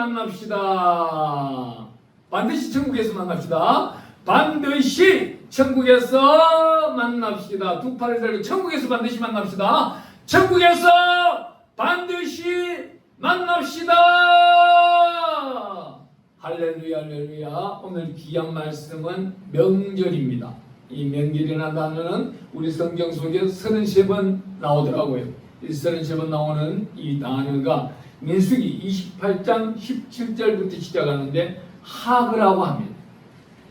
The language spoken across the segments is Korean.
만납시다. 반드시 천국에서 만납시다. 반드시 천국에서 만납시다. 두 팔을 들고 천국에서 반드시 만납시다. 천국에서 반드시 만납시다. 할렐루야 할렐루야. 오늘 귀한 말씀은 명절입니다. 이 명절이라는 단어는 우리 성경 속에 33번 나오더라고요. 이 33번 나오는 이 단어가 민수기 28장 17절부터 시작하는데 하그라고 합니다.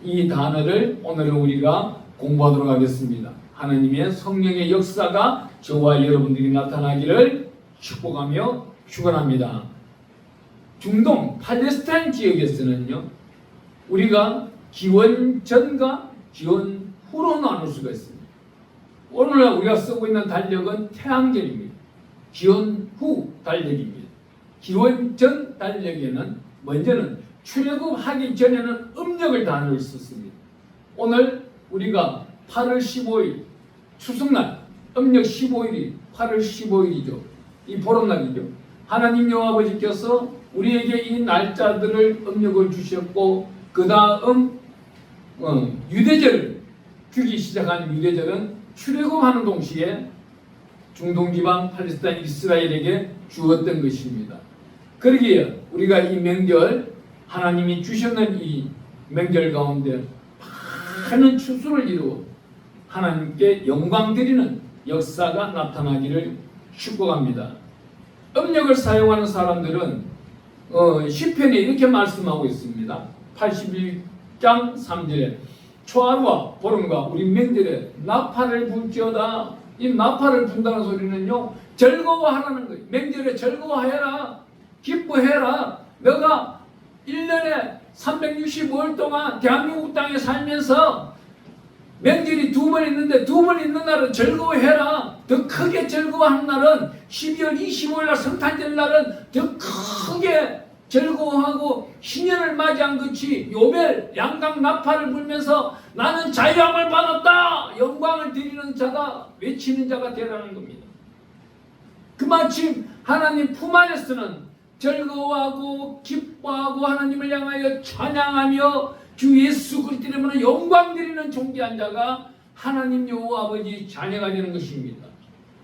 이 단어를 오늘은 우리가 공부하도록 하겠습니다. 하나님의 성령의 역사가 저와 여러분들이 나타나기를 축복하며 축원합니다. 중동 팔레스타인 지역에서는요, 우리가 기원 전과 기원 후로 나눌 수가 있습니다. 오늘날 우리가 쓰고 있는 달력은 태양절입니다. 기원 후 달력입니다. 기원 전 달력에는 먼저는 출애굽하기 전에는 음력을 단어를 썼습니다. 오늘 우리가 8월 15일 추석날 음력 15일이 8월 15일이죠. 이 보름날이죠. 하나님 여호와 아버지께서 우리에게 이 날짜들을 음력을 주셨고 그 다음 유대절을 주기 시작한 유대절은 출애굽하는 동시에 중동지방 팔레스타인 이스라엘에게 주었던 것입니다. 그러기에 우리가 이 명절 하나님이 주셨는 이 명절 가운데 많은 추수를 이루어 하나님께 영광 드리는 역사가 나타나기를 축복합니다. 음력을 사용하는 사람들은 시편에 이렇게 말씀하고 있습니다. 81장 3절에 초하루와 보름과 우리 명절에 나팔을 불지어다. 이 나팔을 분다는 소리는요, 즐거워하라는 거예요. 명절에 즐거워해라, 기뻐해라. 너가 1년에 365일 동안 대한민국 땅에 살면서 명절이 2번 있는데 2번 있는 날은 즐거워해라. 더 크게 즐거워하는 날은 12월 25일 날 성탄절 날은 더 크게 즐거워하고 신년을 맞이한 것이 요벨 양강 나팔을 불면서 나는 자유함을 받았다, 영광을 드리는 자다, 외치는 자가 되라는 겁니다. 그마침 하나님 품 안에서는 즐거워하고 기뻐하고 하나님을 향하여 찬양하며 주 예수 그리스도 이름으로 영광 드리는 존귀한 자가 하나님 여호와 아버지 자녀가 되는 것입니다.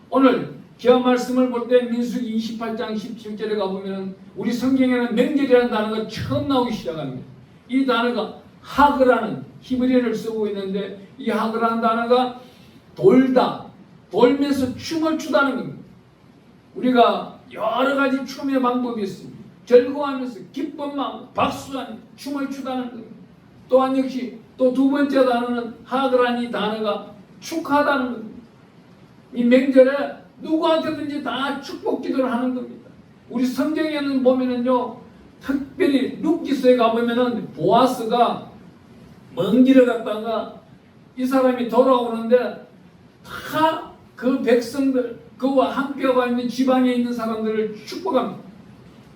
오늘 기한 말씀을 볼 때 민수기 28장 17절에 가보면 우리 성경에는 명절이라는 단어가 처음 나오기 시작합니다. 이 단어가 하그라는 히브리어를 쓰고 있는데 이 하그라는 단어가 돌다, 돌면서 춤을 추다는 겁니다. 우리가 여러 가지 춤의 방법이 있습니다. 즐거워하면서 기쁜 마음, 박수하며 춤을 추다는 겁니다. 또한 역시 또 두 번째 단어는 하그라는 이 단어가 축하하다는 겁니다. 이 명절에 누구한테든지 다 축복 기도를 하는 겁니다. 우리 성경에는 보면은요, 특별히 룻기서에 가보면은 보아스가 먼 길을 갔다가 이 사람이 돌아오는데 다 그 백성들, 그와 함께가 있는 지방에 있는 사람들을 축복합니다.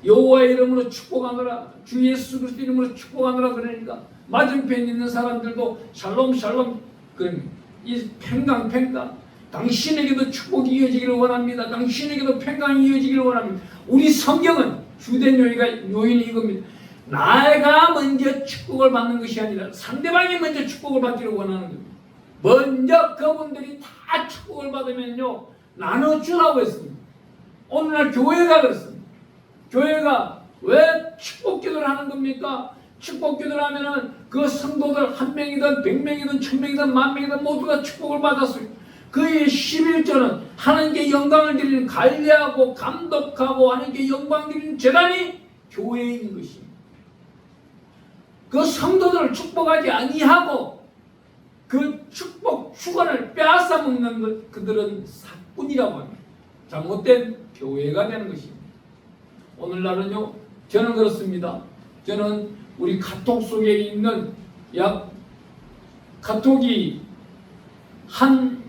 여호와의 이름으로 축복하노라, 주 예수 그리스도 이름으로 축복하노라. 그러니까 맞은편에 있는 사람들도 샬롬 샬롬, 이 팽강 당신에게도 축복이 이어지기를 원합니다. 당신에게도 평강이 이어지기를 원합니다. 우리 성경은 주된 요인이 이겁니다. 내가 먼저 축복을 받는 것이 아니라 상대방이 먼저 축복을 받기를 원하는 겁니다. 먼저 그분들이 다 축복을 받으면요, 나눠주라고 했습니다. 오늘날 교회가 그렇습니다. 교회가 왜 축복 기도를 하는 겁니까? 축복 기도를 하면은 그 성도들 1명이든 100명이든 1000명이든 10,000명이든 모두가 축복을 받았어요. 그의 11조는 하나님께 영광을 드리는 관리하고 감독하고 하나님께 영광 드리는 재단이 교회에 있는 것입니다. 그 성도들을 축복하지 아니하고 그 축복 주권을 빼앗아 먹는 그들은 사꾼이라고 합니다. 잘못된 교회가 되는 것입니다. 오늘날은요, 저는 그렇습니다. 저는 우리 카톡 속에 있는 카톡이 한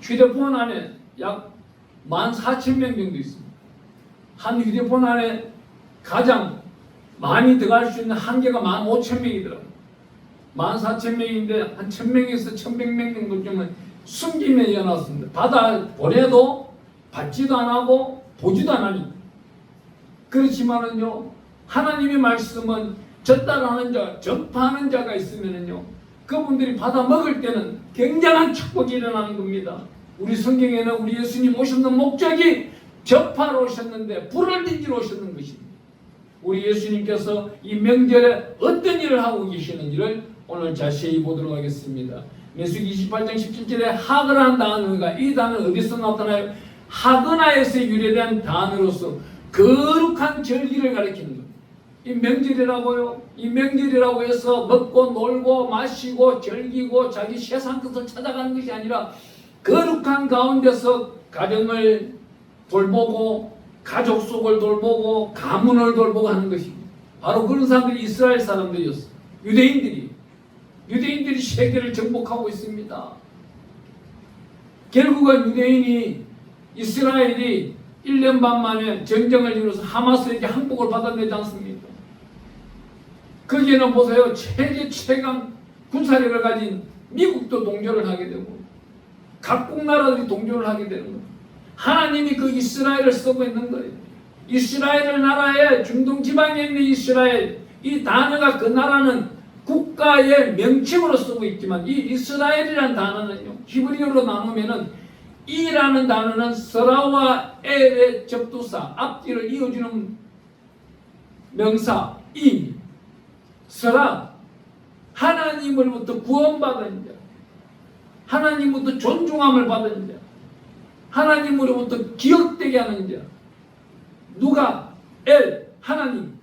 휴대폰 안에 약 14,000명 정도 있습니다. 한 휴대폰 안에 가장 많이 들어갈 수 있는 한계가 15,000명이더라고요. 14,000명인데 한 1,000명에서 1,100명 정도쯤은 숨김에 이어놨습니다. 보내도 받지도 안 하고 보지도 안 하니. 그렇지만은요, 하나님의 말씀은 전달하는 자, 전파하는 자가 있으면요, 그분들이 받아 먹을 때는 굉장한 축복이 일어나는 겁니다. 우리 성경에는 우리 예수님 오셨는 목적이 전파로 오셨는데 불을 던지러 오셨는 것입니다. 우리 예수님께서 이 명절에 어떤 일을 하고 계시는지를 오늘 자세히 보도록 하겠습니다. 민수기 28장 17절에 하그라는 단어가, 이 단어는 어디서 나타나요? 하그나에서 유래된 단어로서 거룩한 절기를 가리키는 겁니다. 이 명절이라고요. 이 명절이라고 해서 먹고 놀고 마시고 즐기고 자기 세상 것을 찾아가는 것이 아니라 거룩한 가운데서 가정을 돌보고 가족 속을 돌보고 가문을 돌보고 하는 것입니다. 바로 그런 사람들이 이스라엘 사람들이었어요. 유대인들이 세계를 정복하고 있습니다. 결국은 유대인이, 이스라엘이 1년 반 만에 전쟁을 이루어서 하마스에게 항복을 받아내지 않습니까? 거기에는 보세요, 세계 최강 군사력을 가진 미국도 동조를 하게 되고 각국 나라들이 동조를 하게 되는 거예요. 하나님이 그 이스라엘을 쓰고 있는 거예요. 이스라엘 나라의 중동 지방에 있는 이스라엘, 이 단어가 그 나라는 국가의 명칭으로 쓰고 있지만 이 이스라엘이라는 단어는요, 히브리어로 나누면은 이라는 단어는 서라와 엘의 접두사, 앞뒤를 이어주는 명사 이. 서라, 하나님으로부터 구원받은 자, 하나님으로부터 존중함을 받은 자, 하나님으로부터 기억되게 하는 자. 누가? 엘, 하나님.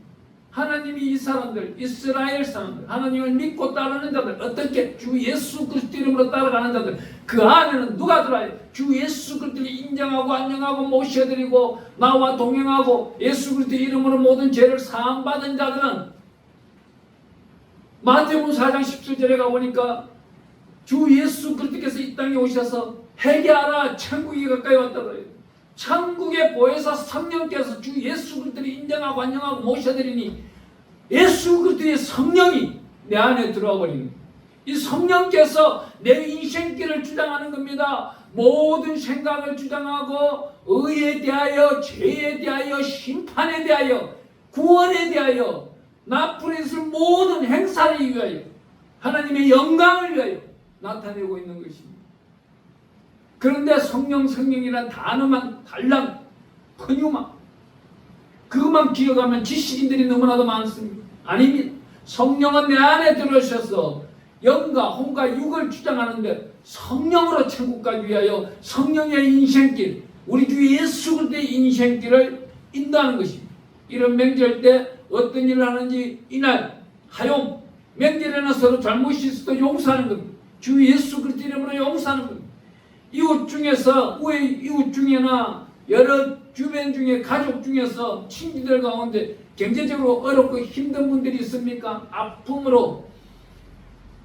하나님이 이 사람들, 이스라엘 사람들, 하나님을 믿고 따르는 자들, 어떻게? 주 예수 그리스도 이름으로 따라가는 자들, 그 안에는 누가 들어요? 주 예수 그리스도를 인정하고 안녕하고 모셔드리고 나와 동행하고 예수 그리스도 이름으로 모든 죄를 사함받은 자들은 마태복음 4장 17절에 가보니까 주 예수 그리스도께서 이 땅에 오셔서 회개하라, 천국이 가까이 왔다 그래요. 천국의 보혜사 성령께서 주 예수 그리스도를 인정하고 안녕하고 모셔드리니 예수 그리스도의 성령이 내 안에 들어와 버리는 거예요. 이 성령께서 내 인생길을 주장하는 겁니다. 모든 생각을 주장하고 의에 대하여, 죄에 대하여, 심판에 대하여, 구원에 대하여, 나쁜 짓을 모든 행사를 위하여, 하나님의 영광을 위하여 나타내고 있는 것입니다. 그런데 성령이란 단어만 달랑 권유만, 그것만 기억하면 지식인들이 너무나도 많습니다. 아닙니다. 성령은 내 안에 들어오셔서 영과 혼과 육을 주장하는데 성령으로 천국 가기 위하여 성령의 인생길, 우리 주 예수 그리스도의 인생길을 인도하는 것입니다. 이런 명절 때 어떤 일을 하는지 이날 하용, 명절에는 서로 잘못이 있어도 용서하는 겁니다. 주 예수 그리스도 이름으로 용서하는 겁니다. 이웃 중에서, 이웃 중에나 여러 주변 중에, 가족 중에서, 친지들 가운데 경제적으로 어렵고 힘든 분들이 있습니까? 아픔으로,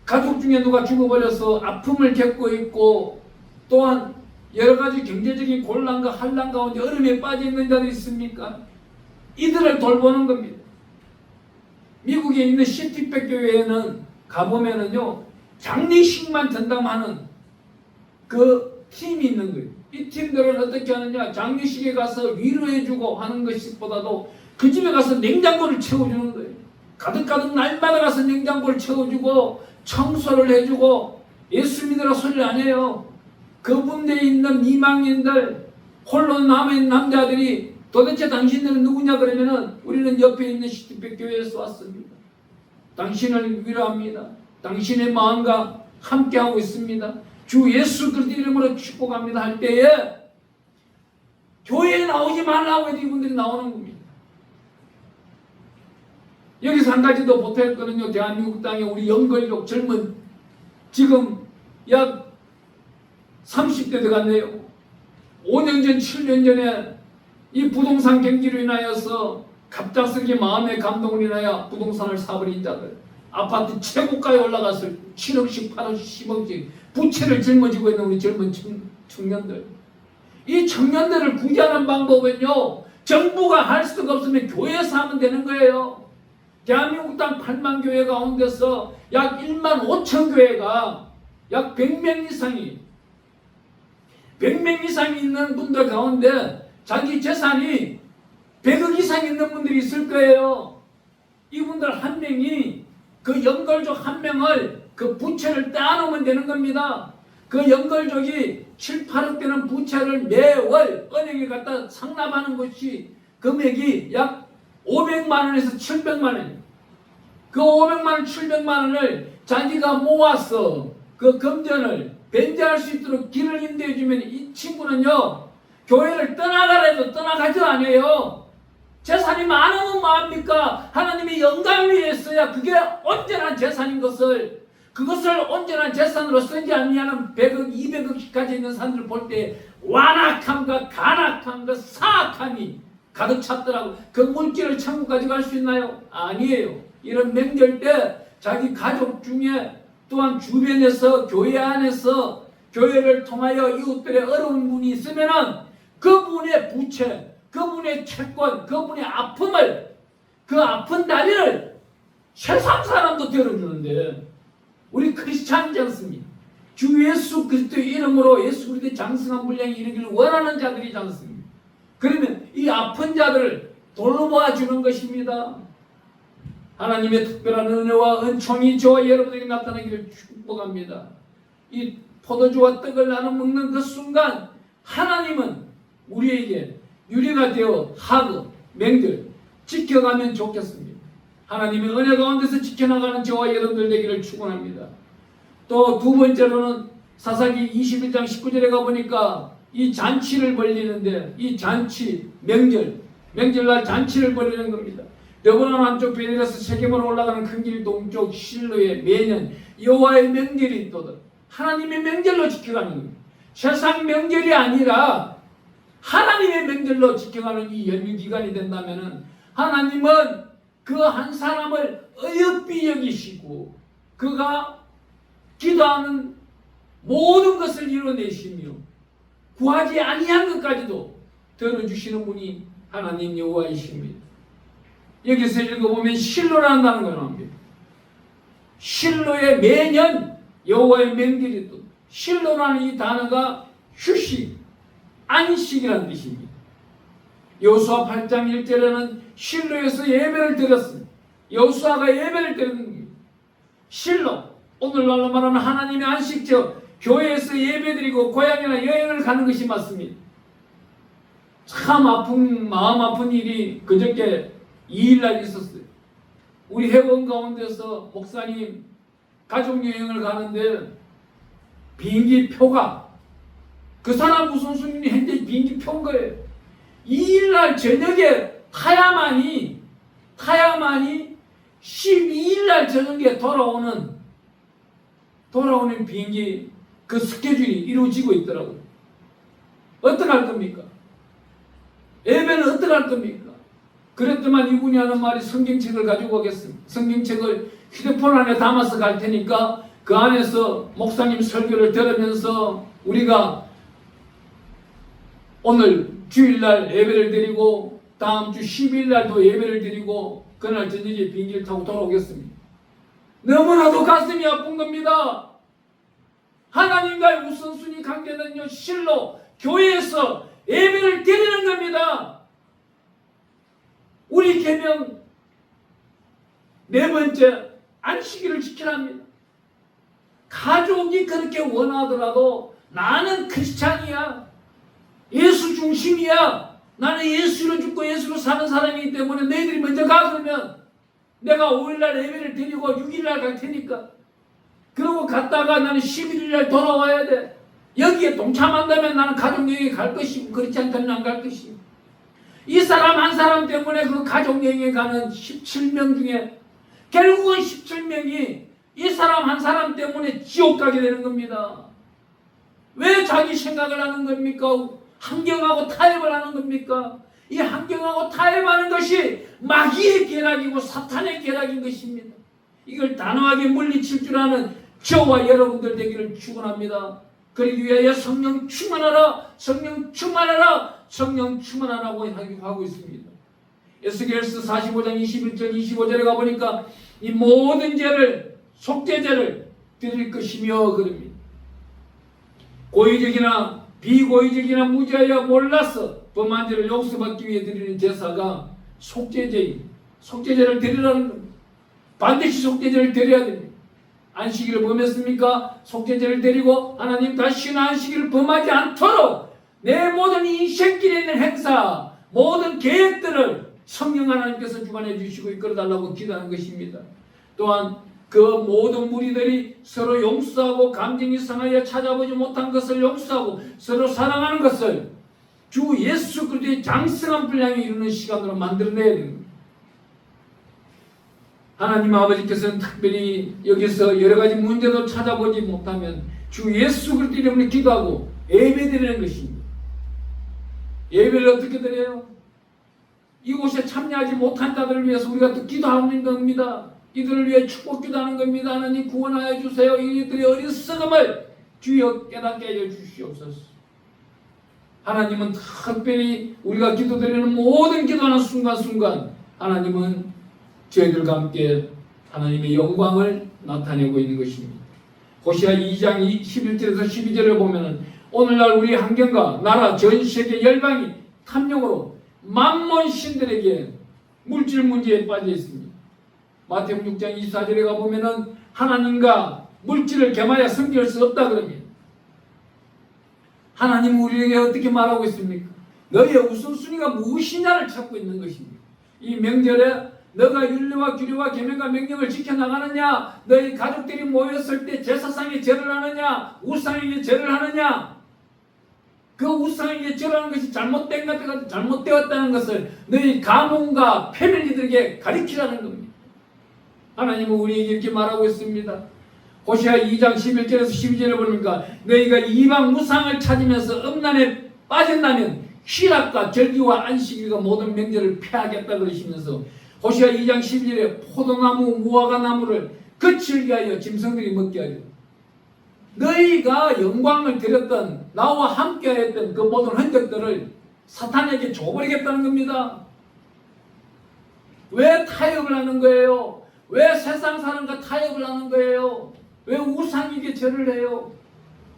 가족 중에 누가 죽어버려서 아픔을 겪고 있고, 또한 여러 가지 경제적인 곤란과 한란 가운데 어려움에 빠져 있는 자들이 있습니까? 이들을 돌보는 겁니다. 미국에 있는 시티백 교회에는 가보면은요, 장례식만 전담하는 그 팀이 있는 거예요. 이 팀들은 어떻게 하느냐, 장례식에 가서 위로해주고 하는 것보다도 그 집에 가서 냉장고를 채워주는 거예요. 가득가득 날마다 가서 냉장고를 채워주고 청소를 해주고 예수 믿으라 소리를 안 해요. 그분들에 있는 미망인들, 홀로 남아있는 남자들이 도대체 당신들은 누구냐 그러면은 우리는 옆에 있는 시티백 교회에서 왔습니다. 당신을 위로합니다. 당신의 마음과 함께하고 있습니다. 주 예수 그리스도 이름으로 축복합니다 할 때에 교회에 나오지 말라고 해도 이분들이 나오는 겁니다. 여기서 한 가지 더 보탤 거는요, 대한민국 땅에 우리 연걸족 젊은, 지금 약 30대 들어갔네요. 5년 전, 7년 전에 이 부동산 경기로 인하여서 갑작스럽게 마음의 감동을 인하여 부동산을 사버린 자들, 아파트 최고가에 올라갔을 7억씩, 8억씩, 10억씩 부채를 짊어지고 있는 우리 젊은 청년들, 이 청년들을 구제하는 방법은요, 정부가 할 수가 없으면 교회에서 하면 되는 거예요. 대한민국 땅 8만 교회 가운데서 약 1만 5천 교회가 약 100명 이상이 100명 이상 있는 분들 가운데 자기 재산이 100억 이상 있는 분들이 있을 거예요. 이분들 한 명이 그 연결족 한 명을 그 부채를 떼어놓으면 되는 겁니다. 그 연결족이 7, 8억 되는 부채를 매월 은행에 갖다 상납하는 것이 금액이 약 500만 원에서 700만 원이에요. 그 500만 원, 700만 원을 자기가 모아서 그 금전을 변제할 수 있도록 길을 인도해 주면 이 친구는요, 교회를 떠나가라 해도 떠나가지 않아요. 재산이 많으면 뭐합니까? 하나님이 영광을 위해서야 그게 온전한 재산인 것을, 그것을 온전한 재산으로 쓰지 않냐는 100억, 200억까지 있는 사람들 볼 때 완악함과 간악함과 사악함이 가득 찼더라고. 그 물질을 천국까지 갈 수 있나요? 아니에요. 이런 명절 때 자기 가족 중에 또한 주변에서 교회 안에서 교회를 통하여 이웃들의 어려운 분이 있으면은 그분의 부채, 그분의 채권, 그분의 아픔을, 그 아픈 다리를 세상 사람도 들어주는데 우리 크리스찬이지 않습니까? 주 예수 그리스도의 이름으로 예수 그리스도의 장성한 분량이 이르기를 원하는 자들이지 않습니까? 그러면 이 아픈 자들을 돌보아 주는 것입니다. 하나님의 특별한 은혜와 은총이 저와 여러분에게 나타나기를 축복합니다. 이 포도주와 떡을 나눠 먹는 그 순간 하나님은 우리에게 유리가 되어 하고 명절 지켜가면 좋겠습니다. 하나님의 은혜 가운데서 지켜나가는 저와 여러분들 되기를 축원합니다. 또 두 번째로는 사사기 21장 19절에 가보니까 이 잔치를 벌리는데, 이 잔치, 명절날 잔치를 벌리는 겁니다. 르브론 한쪽 베델에서 세겜으로 올라가는 큰 길 동쪽 실로에 매년 여호와의 명절이 있도록 하나님의 명절로 지켜가는 겁니다. 세상 명절이 아니라 하나님의 명절로 지켜가는 이 연휴 기간이 된다면은 하나님은 그 한 사람을 어여삐 여기시고 그가 기도하는 모든 것을 이뤄내시며 구하지 아니한 것까지도 들어주시는 분이 하나님 여호와이십니다. 여기서 읽어보면 실로라는 단어가 나옵니다. 실로에 매년 여호와의 명절이 있도록. 실로라는 이 단어가 휴식, 안식이라는 뜻입니다. 여호수아 8장 1절에는 실로에서 예배를 드렸습니다. 여호수아가 예배를 드리는 겁니다. 실로, 오늘날로 말하는 하나님의 안식처, 교회에서 예배드리고 고향이나 여행을 가는 것이 맞습니다. 참 마음 아픈 일이 그저께 2일날 있었어요. 우리 회원 가운데서 목사님 가족여행을 가는데 비행기 표가, 그 사람 무슨 수님이 현재 비행기 표인 거예요. 2일날 저녁에 타야만이 12일날 저녁에 돌아오는 비행기 그 스케줄이 이루어지고 있더라고요. 어떻게 할 겁니까? 예배는 어떻게 할 겁니까? 그랬더만 이분이 하는 말이 성경책을 가지고 오겠습니다. 성경책을 휴대폰 안에 담아서 갈 테니까 그 안에서 목사님 설교를 들으면서 우리가 오늘 주일날 예배를 드리고 다음 주 10일날도 예배를 드리고 그날 저녁에 비행기를 타고 돌아오겠습니다. 너무나도 가슴이 아픈 겁니다. 하나님과의 우선순위 관계는요, 실로 교회에서 예배를 드리는 겁니다. 우리 계명 네 번째, 안식일을 지키라 합니다. 가족이 그렇게 원하더라도 나는 크리스찬이야, 예수 중심이야, 나는 예수로 죽고 예수로 사는 사람이기 때문에 너희들이 먼저 가. 그러면 내가 5일날 예배를 드리고 6일날 갈 테니까, 그러고 갔다가 나는 11일날 돌아와야 돼. 여기에 동참한다면 나는 가족여행에 갈 것이고 그렇지 않다면 안 갈 것이고. 이 사람 한 사람 때문에 그 가족여행에 가는 17명 중에 결국은 17명이 이 사람 한 사람 때문에 지옥 가게 되는 겁니다. 왜 자기 생각을 하는 겁니까? 환경하고 타협을 하는 겁니까? 이 환경하고 타협하는 것이 마귀의 계략이고 사탄의 계략인 것입니다. 이걸 단호하게 물리칠 줄 아는 저와 여러분들 되기를 축원합니다. 그러기 위하여 성령 충만하라, 성령 충만하라, 성령 충만하라고 하고 있습니다. 에스겔서 45장 21절 25절에 가보니까 이 모든 죄를, 속죄죄를 드릴 것이며 그럽니다. 고의적이나 비고의적이나 무지하여 몰라서 범한 죄를 용서받기 위해 드리는 제사가 속죄제인 속죄제를 드리라는 겁니다. 반드시 속죄제를 드려야 됩니다. 안식일을 범했습니까? 속죄제를 드리고 하나님 다시는 안식일을 범하지 않도록 내 모든 인생길에 있는 행사, 모든 계획들을 성령 하나님께서 주관해 주시고 이끌어달라고 기도하는 것입니다. 또한 그 모든 무리들이 서로 용서하고 감정이 상하여 찾아보지 못한 것을 용서하고 서로 사랑하는 것을 주 예수 그리스도의 장성한 분량에 이루는 시간으로 만들어내야 됩니다. 하나님 아버지께서는 특별히 여기서 여러 가지 문제도 찾아보지 못하면 주 예수 그리스도 이름으로 기도하고 예배드리는 것입니다. 예배를 어떻게 드려요? 이곳에 참여하지 못한 자들을 위해서 우리가 또 기도하는 겁니다. 이들을 위해 축복 기도하는 겁니다. 하나님 구원하여 주세요. 이들의 어리석음을 주여 깨닫게 하여 주시옵소서. 하나님은 특별히 우리가 기도드리는 모든 기도하는 순간순간 하나님은 저희들과 함께 하나님의 영광을 나타내고 있는 것입니다. 호시아 2장 11절에서 12절을 보면 오늘날 우리 환경과 나라 전 세계 열방이 탐욕으로 만몬 신들에게 물질 문제에 빠져 있습니다. 마태복음 6장 24절에 가보면 하나님과 물질을 겸하여 섬길 수 없다 그럽니다. 하나님은 우리에게 어떻게 말하고 있습니까? 너희의 우선순위가 무엇이냐를 찾고 있는 것입니다. 이 명절에 너가 율례와 규례와 계명과 명령을 지켜나가느냐, 너희 가족들이 모였을 때 제사상에 절을 하느냐, 우상에게 절을 하느냐, 그 우상에게 절하는 것이 잘못되었다는 것을 너희 가문과 패밀리들에게 가르치라는 겁니다. 하나님은 우리에게 이렇게 말하고 있습니다. 호시아 2장 11절에서 12절에 보니까 너희가 이방 우상을 찾으면서 음란에 빠진다면 희락과 절기와 안식일과 모든 명절을 폐하겠다 그러시면서 호시아 2장 12절에 포도나무 무화과 나무를 거칠게 하여 짐승들이 먹게 하려 너희가 영광을 드렸던 나와 함께 했던 그 모든 흔적들을 사탄에게 줘버리겠다는 겁니다. 왜 타협을 하는 거예요? 왜 세상 사람과 타협을 하는 거예요? 왜 우상에게 절을 해요?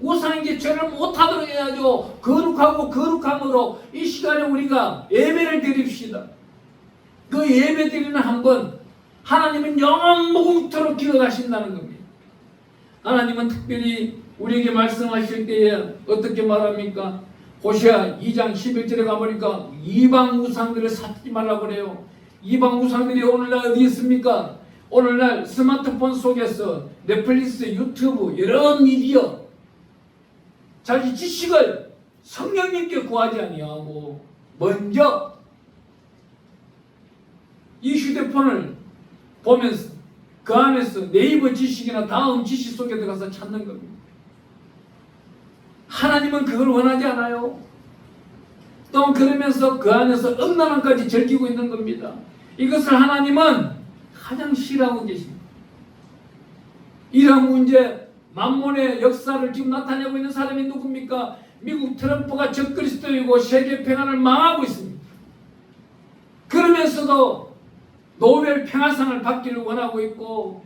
우상에게 절을 못하도록 해야죠. 거룩하고 거룩함으로 이 시간에 우리가 예배를 드립시다. 그 예배 드리는 한번 하나님은 영원 무궁토록 기억하신다는 겁니다. 하나님은 특별히 우리에게 말씀하실 때에 어떻게 말합니까? 호시아 2장 11절에 가보니까 이방 우상들을 찾지 말라고 그래요. 이방 우상들이 오늘날 어디 있습니까? 오늘날 스마트폰 속에서 넷플릭스, 유튜브, 여러 미디어 자기 지식을 성령님께 구하지 아니하고 먼저 이 휴대폰을 보면서 그 안에서 네이버 지식이나 다음 지식 속에 들어가서 찾는 겁니다. 하나님은 그걸 원하지 않아요. 또 그러면서 그 안에서 음란함까지 즐기고 있는 겁니다. 이것을 하나님은 가장 싫어하고 계십니다. 이런 문제, 만몬의 역사를 지금 나타내고 있는 사람이 누굽니까? 미국 트럼프가 적그리스도이고 세계 평화를 망하고 있습니다. 그러면서도 노벨 평화상을 받기를 원하고 있고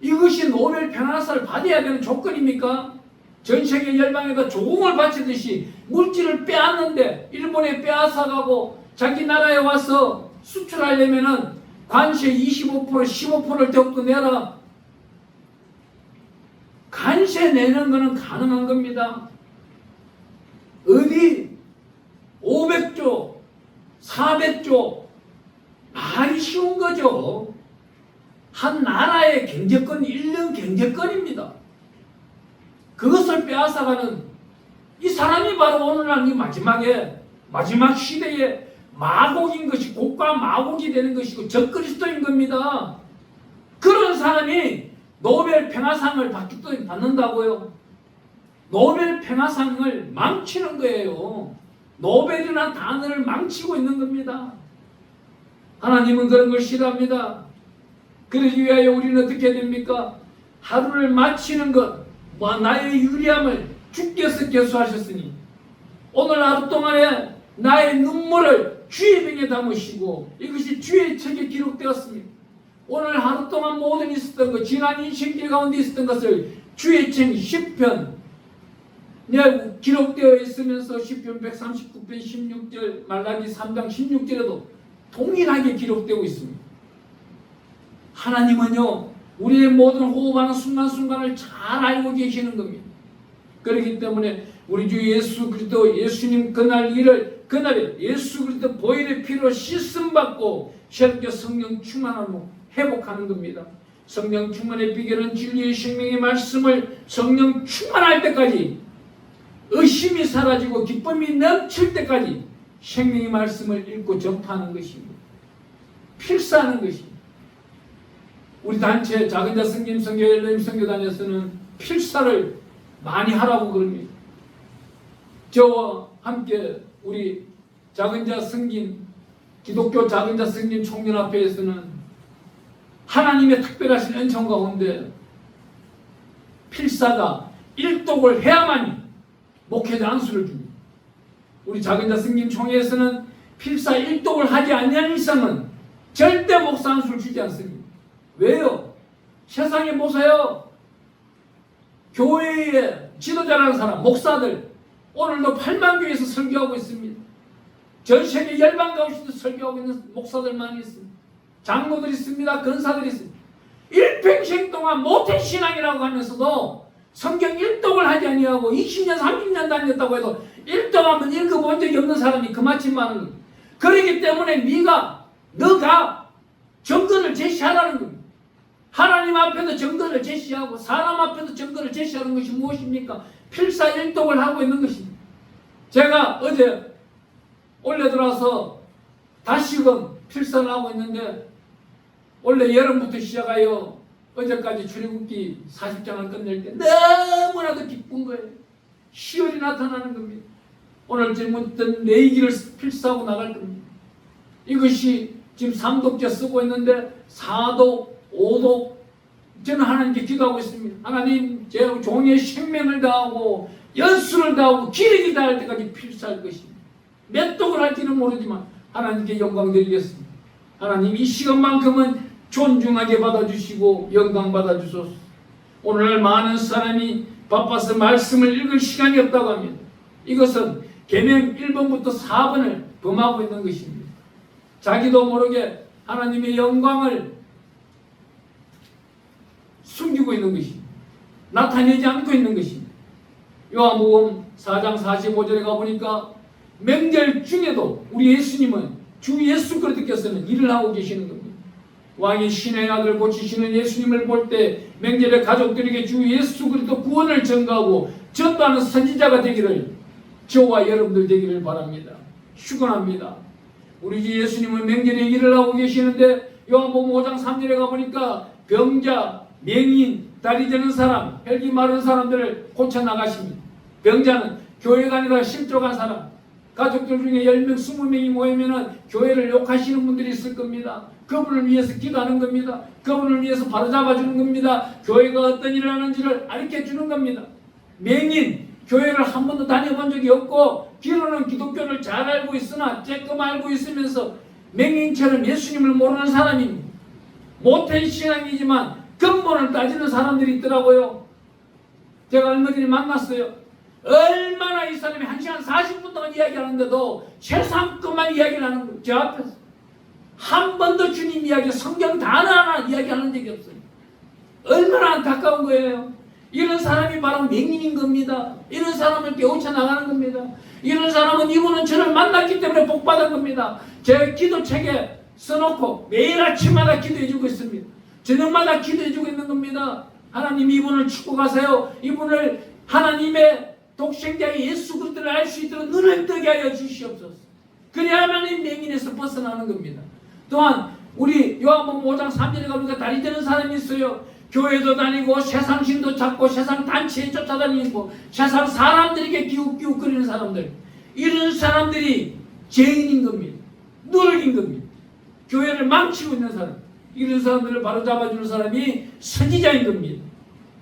이것이 노벨 평화상을 받아야 되는 조건입니까? 전 세계 열방에다 조공을 바치듯이 물질을 빼앗는데 일본에 빼앗아가고 자기 나라에 와서 수출하려면은 관세 25% 15%를 더욱더 내라. 관세 내는 것은 가능한 겁니다. 어디 500조 400조 말이 쉬운 거죠. 한 나라의 경제권 1년 경제권입니다. 그것을 빼앗아가는 이 사람이 바로 오늘날 이 마지막 시대에 마곡인 것이 고가 마곡이 되는 것이고 적그리스도인 겁니다. 그런 사람이 노벨 평화상을 받는다고요. 노벨 평화상을 망치는 거예요. 노벨이라는 단어를 망치고 있는 겁니다. 하나님은 그런 걸 싫어합니다. 그러기 위하여 우리는 어떻게 됩니까? 하루를 마치는 것, 나의 유리함을 주께서 계수하셨으니 오늘 하루 동안에 나의 눈물을 주의 병에 담으시고 이것이 주의 책에 기록되었습니다. 오늘 하루 동안 모든 있었던 것, 지난 인생길 가운데 있었던 것을 주의 책 10편 기록되어 있으면서 10편 139편 16절 말라기 3장 16절에도 동일하게 기록되고 있습니다. 하나님은요, 우리의 모든 호흡하는 순간순간을 잘 알고 계시는 겁니다. 그렇기 때문에 우리 주 예수 그리스도 예수님 그날에 예수 그리스도 보혈의 피로 씻음받고 새롭게 성령 충만함으로 회복하는 겁니다. 성령 충만의 비결은 진리의 생명의 말씀을 성령 충만할 때까지, 의심이 사라지고 기쁨이 넘칠 때까지 생명의 말씀을 읽고 전파하는 것입니다. 필사하는 것입니다. 우리 단체 작은자 승김 선교 엘렘 선교단에서는 필사를 많이 하라고 그럽니다. 저와 함께 우리 작은자 승김, 기독교 작은자 승김 총연합회에서는 하나님의 특별하신 은총 가운데 필사가 일독을 해야만이 목회자 안수를 줍니다. 우리 작은자 승김 총회에서는 필사 일독을 하지 않는 이상은 절대 목사 안수를 주지 않습니다. 왜요? 세상에 보세요. 교회의 지도자라는 사람, 목사들 오늘도 8만 교회에서 설교하고 있습니다. 전 세계 열방 가운데도 설교하고 있는 목사들 많이 있습니다. 장로들이 있습니다. 근사들이 있습니다. 일평생 동안 모태신앙이라고 하면서도 성경 일독을 하지 아니하고 20년 30년 다녔다고 해도 일독하면 읽어본 적이 없는 사람이 그만큼 많은 겁니다. 그렇기 때문에 너가 정권을 제시하라는 겁니다. 하나님 앞에도 정권을 제시하고 사람 앞에도 정권을 제시하는 것이 무엇입니까? 필사일독을 하고 있는 것입니다. 제가 어제 올해 들어와서 다시금 필사를 하고 있는데, 원래 여름부터 시작하여 어제까지 출애굽기 40장을 끝낼 때 너무나도 기쁜 거예요. 희열이 나타나는 겁니다. 오늘 질문했던 내기를 필사하고 나갈 겁니다. 이것이 지금 3독째 쓰고 있는데 4독, 5독 저는 하나님께 기도하고 있습니다. 하나님, 제 종의 생명을 다하고 연수를 다하고 기력이 다할 때까지 필사할 것입니다. 몇 독을 할지는 모르지만 하나님께 영광 드리겠습니다. 하나님, 이 시간만큼은 존중하게 받아주시고 영광 받아주소서. 오늘날 많은 사람이 바빠서 말씀을 읽을 시간이 없다고 합니다. 이것은 계명 1번부터 4번을 범하고 있는 것입니다. 자기도 모르게 하나님의 영광을 숨기고 있는 것입니다. 나타내지 않고 있는 것입니다. 요한복음 4장 45절에 가보니까 명절 중에도 우리 예수님은, 주 예수 그리스도께서는 일을 하고 계시는 겁니다. 왕이 신의 아들 고치시는 예수님을 볼 때 명절에 가족들에게 주 예수 그리스도 구원을 전가하고 전도하는 선지자가 되기를 저와 여러분들 되기를 바랍니다. 축원합니다. 우리 주 예수님은 명절에 일을 하고 계시는데 요한복음 5장 3절에 가보니까 병자, 맹인, 다리 저는 사람, 혈기 마른 사람들을 고쳐나가십니다. 병자는 교회 다니다가 실족한 사람, 가족들 중에 10명, 20명이 모이면 교회를 욕하시는 분들이 있을 겁니다. 그분을 위해서 기도하는 겁니다. 그분을 위해서 바로잡아주는 겁니다. 교회가 어떤 일을 하는지를 가르쳐주는 겁니다. 맹인, 교회를 한 번도 다녀본 적이 없고 기도는 기독교를 잘 알고 있으나 쬐끔 알고 있으면서 맹인처럼 예수님을 모르는 사람입니다. 모태 신앙이지만 근본을 따지는 사람들이 있더라고요. 제가 얼마 전에 만났어요. 얼마나 이 사람이 1시간 40분 동안 이야기하는데도 세상 것만 이야기를 하는 거예요. 저 앞에서 한 번도 주님 이야기, 성경 단어 하나 이야기하는 적이 없어요. 얼마나 안타까운 거예요. 이런 사람이 바로 맹인인 겁니다. 이런 사람을 깨우쳐 나가는 겁니다. 이런 사람은 이분은 저를 만났기 때문에 복받은 겁니다. 제 기도책에 써놓고 매일 아침마다 기도해주고 있습니다. 저녁마다 기도해주고 있는 겁니다. 하나님, 이분을 축복하세요. 이분을 하나님의 독생자의 예수 그리스도를 알 수 있도록 눈을 뜨게 하여 주시옵소서. 그래야만 맹인에서 벗어나는 겁니다. 또한 우리 요한복음 5장 3절에 가보니까 다리 저는 사람이 있어요. 교회도 다니고 세상 신도 찾고 세상 단체에 쫓아다니고 세상 사람들에게 기웃기웃거리는 사람들, 이런 사람들이 죄인인 겁니다. 누룩인 겁니다. 교회를 망치고 있는 사람, 이런 사람들을 바로잡아주는 사람이 선지자인 겁니다.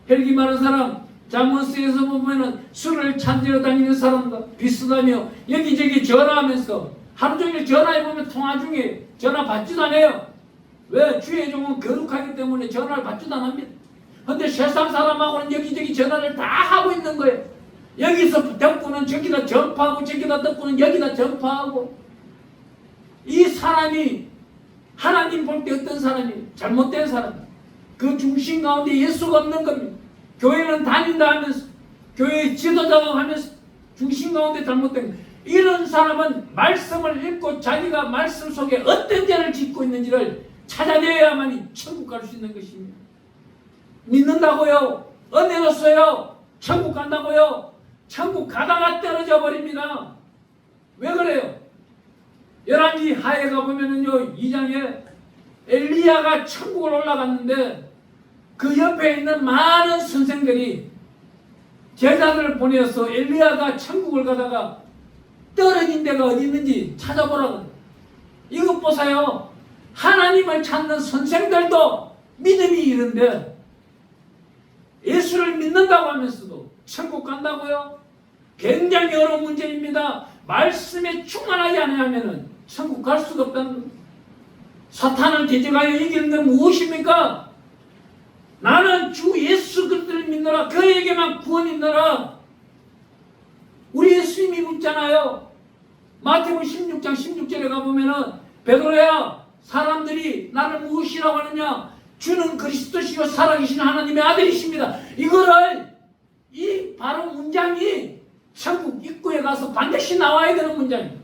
혈기 많은 사람, 잠언스에서 보면은 술을 찾으러 다니는 사람과 비슷하며 여기저기 전화하면서 하루 종일 전화해보면 통화 중에 전화 받지도 않아요. 왜? 주의 종은 거룩하기 때문에 전화를 받지도 않습니다. 그런데 세상 사람하고는 여기저기 전화를 다 하고 있는 거예요. 여기서 듣고는 저기다 전파하고 저기다 듣고는 여기다 전파하고, 이 사람이 하나님 볼 때 어떤 사람이 잘못된 사람, 그 중심 가운데 예수가 없는 겁니다. 교회는 다닌다 하면서, 교회 지도자가 하면서 중심 가운데 잘못된 겁니다. 이런 사람은 말씀을 읽고 자기가 말씀 속에 어떤 죄를 짓고 있는지를 찾아내야만이 천국 갈 수 있는 것입니다. 믿는다고요? 은혜 얻었어요? 천국 간다고요? 천국 가다가 떨어져 버립니다. 왜 그래요? 열왕기 하에 가보면은요, 2장에 엘리야가 천국을 올라갔는데 그 옆에 있는 많은 선생들이 제자들을 보내서 엘리야가 천국을 가다가 떨어진 데가 어디 있는지 찾아보라고. 이것 보세요. 하나님을 찾는 선생들도 믿음이 이런데 예수를 믿는다고 하면서도 천국 간다고요? 굉장히 어려운 문제입니다. 말씀에 충만하지 않으면 천국 갈 수가 없다는 겁니다. 사탄을 대적하여 이기는 건 무엇입니까? 나는 주 예수 그리스도를 믿노라. 그에게만 구원이 있노라. 우리 예수님이 묻잖아요. 마태복음 16장 16절에 가보면은 베드로야, 사람들이 나를 무엇이라고 하느냐? 주는 그리스도시요 살아계신 하나님의 아들이십니다. 이거를 이 바로 문장이 천국 입구에 가서 반드시 나와야 되는 문장이에요.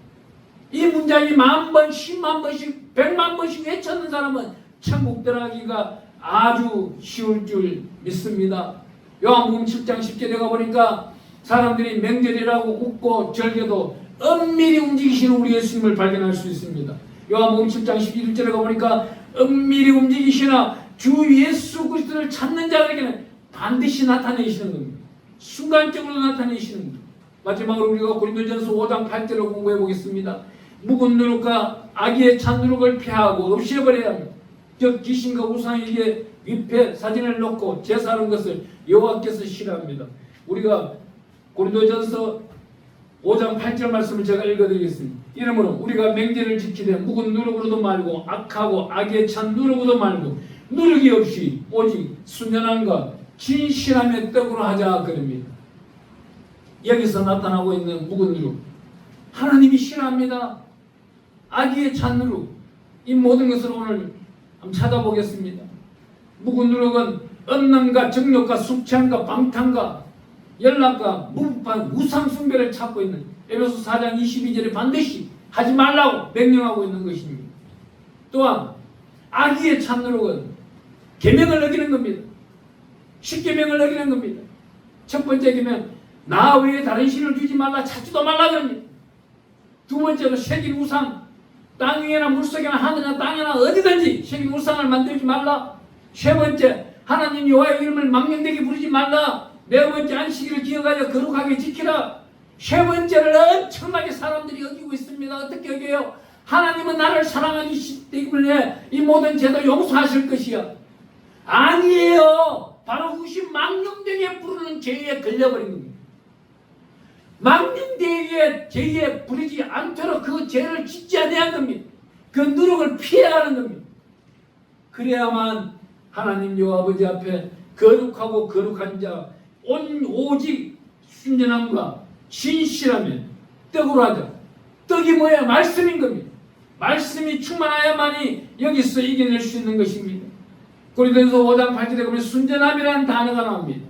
이 문장이 10,000번, 100,000 번씩, 100만 번씩 외쳤는 사람은 천국 들어가기가 아주 쉬울 줄 믿습니다. 요한복음 7장 10절에 가보니까 사람들이 명절이라고 웃고 절개도 엄밀히 움직이시는 우리 예수님을 발견할 수 있습니다. 요한복음 7장 11절에 가보니까 엄밀히 움직이시나 주 예수 그리스도를 찾는 자에게는 반드시 나타내시는 겁니다. 순간적으로 나타내시는 겁니다. 마지막으로 우리가 고린도전서 5장 8절을 공부해 보겠습니다. 묵은 누룩과 악의 찬 누룩을 피하고 없애버려야 합니다. 즉 귀신과 우상에게 위패 사진을 놓고 제사하는 것을 여호와께서 싫어합니다. 우리가 고린도전서 5장 8절 말씀을 제가 읽어드리겠습니다. 이러므로 우리가 맹제를 지키되 묵은 누룩으로도 말고 악하고 악에 찬 누룩으로도 말고 누룩이 없이 오직 순전함과 진실함의 떡으로 하자 그럽니다. 여기서 나타나고 있는 묵은 누룩, 하나님이 싫어합니다. 악에 찬 누룩, 이 모든 것을 오늘 한번 찾아보겠습니다. 묵은 누룩은 언능과 정욕과 숙취함과 방탕과 연락과 무부한 우상 숭배를 찾고 있는 에베소 4장 22절에 반드시 하지 말라고 명령하고 있는 것입니다. 또한 악의의 찬 누룩은 계명을 어기는 겁니다. 십계명을 어기는 겁니다. 첫 번째 계명, 나 외에 다른 신을 두지 말라, 찾지도 말라 그럽니다. 두 번째로 새긴 우상, 땅 위에나 물속에나 하늘이나 땅이나 어디든지 새긴 우상을 만들지 말라. 세 번째, 하나님 여호와의 이름을 망령되게 부르지 말라. 네 번째, 안식일을 기억하여 거룩하게 지키라. 세 번째를 엄청나게 사람들이 어기고 있습니다. 어떻게 어겨요? 하나님은 나를 사랑하기 때문에 이 모든 죄도 용서하실 것이야. 아니에요. 바로 그것이 망령되게 부르는 죄에 걸려버린 겁니다. 망령되게 죄에 부르지 않도록 그 죄를 짓지 않아야 겁니다. 그 누룩을 피해가는 겁니다. 그래야만 하나님 여호와 아버지 앞에 거룩하고 거룩한 자, 오직 순전함과 진실함에 떡으로 하자. 떡이 뭐야? 말씀인 겁니다. 말씀이 충만하야만이 여기서 이겨낼 수 있는 것입니다. 고린도전서 5장 8절에 보면 순전함이라는 단어가 나옵니다.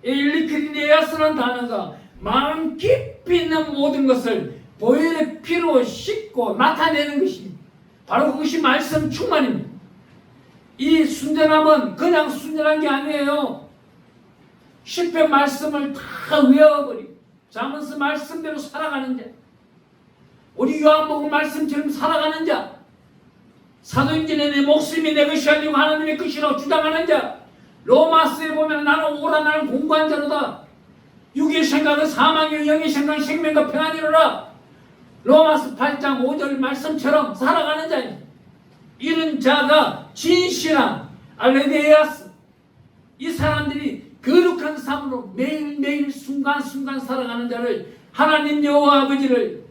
엘리크리네아스라는 단어가 마음 깊이 있는 모든 것을 보혈의 피로 씻고 나타내는 것입니다. 바로 그것이 말씀 충만입니다. 이 순전함은 그냥 순전한 게 아니에요. 시편 말씀을 다 외워버리고 잠언서 말씀대로 살아가는 자, 우리 요한복음 말씀처럼 살아가는 자, 사도행전에 내 목숨이 내 것이 아니고 하나님의 것이라고 주장하는 자, 로마서에 보면 나는 오라 나는 공부한 자로다. 육의 생각은 사망이요 영의 생각은 생명과 평안이로라. 로마서 8장 5절 말씀처럼 살아가는 자입니다. 이런 자가 진실한 알레데아스, 이 사람들이 거룩한 삶으로 매일매일 순간순간 살아가는 자를 하나님 여호와 아버지를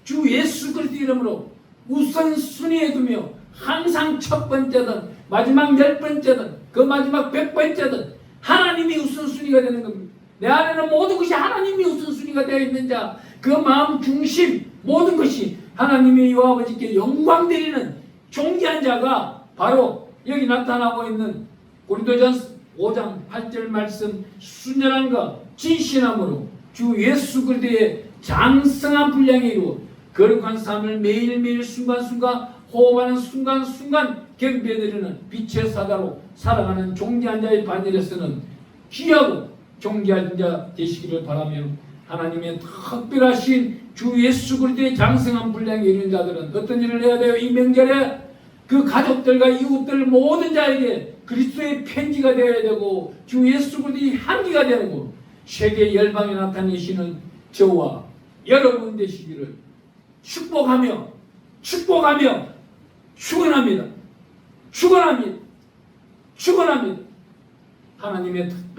주 예수 그리스도 이름으로 우선순위에 두며 항상 첫 번째든 마지막 10번째든 그 마지막 100번째든 하나님이 우선순위가 되는 겁니다. 내 안에는 모든 것이 하나님이 우선순위가 되어 있는 자, 그 마음 중심 모든 것이 하나님의 이와 아버지께 영광 드리는 존귀한 자가 바로 여기 나타나고 있는 고린도전서 5장 8절 말씀 순전함과 진실함으로 주 예수 그리스도의 장성한 분량에 이루어 거룩한 삶을 매일매일 순간순간 호흡하는 순간순간 경배드리는 빛의 사다로 살아가는 존귀한 자의 반열에서는 귀하고 존귀한 자 되시기를 바라며 하나님의 특별하신 주 예수 그리스도의 장성한 분량에 이르는 자들은 어떤 일을 해야 돼요? 이 명절에 그 가족들과 이웃들 모든 자에게 그리스도의 편지가 되어야 되고 주 예수 그리스도의 향기가 되고 세계 열방에 나타내시는 저와 여러분 되시기를 축복하며 축원합니다. 축원합니다. 하나님의 특별한